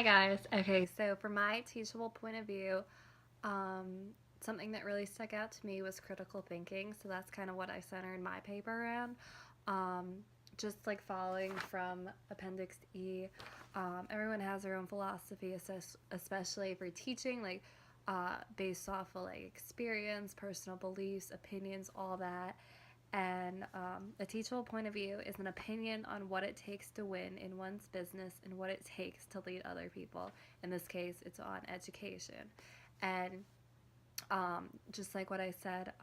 guys. Okay, so from my teachable point of view, something that really stuck out to me was critical thinking. So that's kind of what I centered my paper around. Um, just like following from Appendix E, everyone has their own philosophy, especially for teaching, based off of like experience, personal beliefs, opinions, all that. And a teachable point of view is an opinion on what it takes to win in one's business and what it takes to lead other people. In this case, it's on education. And just like what I said,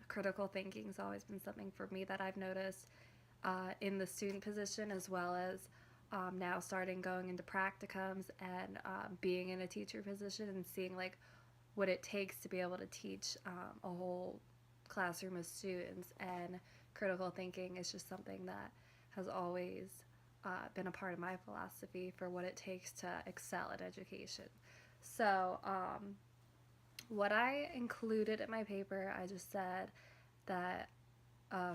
critical thinking has always been something for me that I've noticed in the student position, as well as now starting going into practicums and being in a teacher position and seeing like what it takes to be able to teach a whole classroom of students. And critical thinking is just something that has always been a part of my philosophy for what it takes to excel at education. So what I included in my paper, I just said that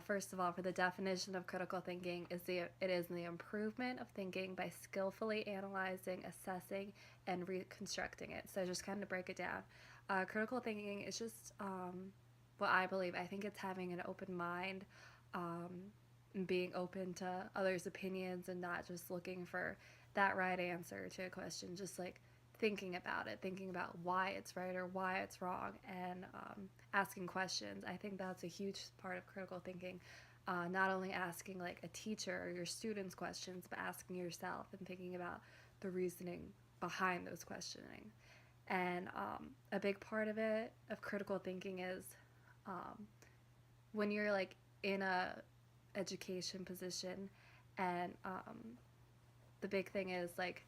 first of all, for the definition of critical thinking, it is the improvement of thinking by skillfully analyzing, assessing, and reconstructing it. So just kind of break it down. Critical thinking is just what I believe. I think it's having an open mind, being open to others' opinions, and not just looking for that right answer to a question. Just like thinking about it, thinking about why it's right or why it's wrong, and asking questions. I think that's a huge part of critical thinking. Not only asking like a teacher or your students questions, but asking yourself and thinking about the reasoning behind those questioning. And a big part of it, of critical thinking, is um, when you're like in a education position, and the big thing is like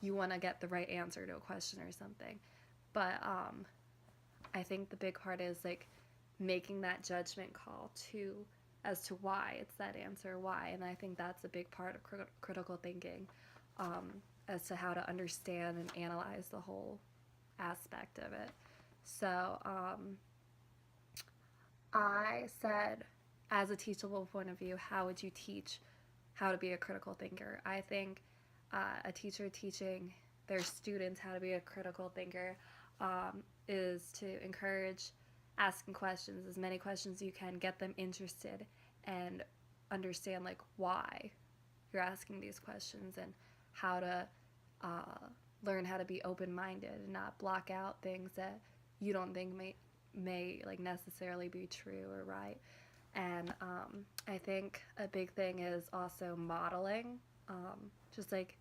you want to get the right answer to a question or something. But I think the big part is like making that judgment call to as to why it's that answer, why. And I think that's a big part of critical thinking, as to how to understand and analyze the whole aspect of it. So I said, as a teachable point of view, how would you teach how to be a critical thinker? I think a teacher teaching their students how to be a critical thinker is to encourage asking questions, as many questions as you can, get them interested and understand like why you're asking these questions, and how to learn how to be open-minded and not block out things that you don't think may like necessarily be true or right. And I think a big thing is also modeling. Just like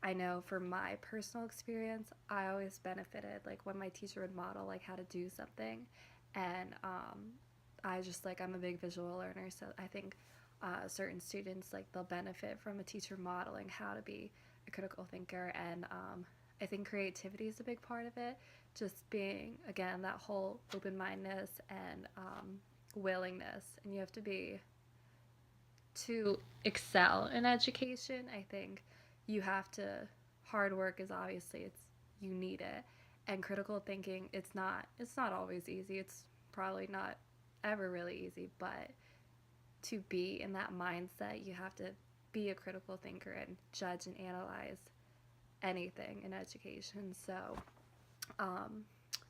I know from my personal experience, I always benefited like when my teacher would model like how to do something. And I just like I'm a big visual learner, so I think certain students like they'll benefit from a teacher modeling how to be a critical thinker. And I think creativity is a big part of it. Just being again that whole open-mindedness and willingness, and you have to be to excel in education. I think you have to hard work is obviously it's you need it, and critical thinking it's not always easy. It's probably not ever really easy, but to be in that mindset, you have to be a critical thinker and judge and analyze anything in education. So um,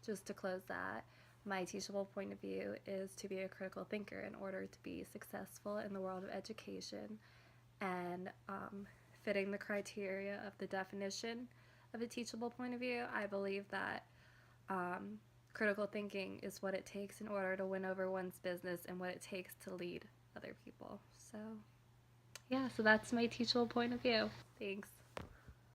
just to close that, my teachable point of view is to be a critical thinker in order to be successful in the world of education. And fitting the criteria of the definition of a teachable point of view, I believe that critical thinking is what it takes in order to win over one's business and what it takes to lead other people. So, yeah, so that's my teachable point of view. Thanks.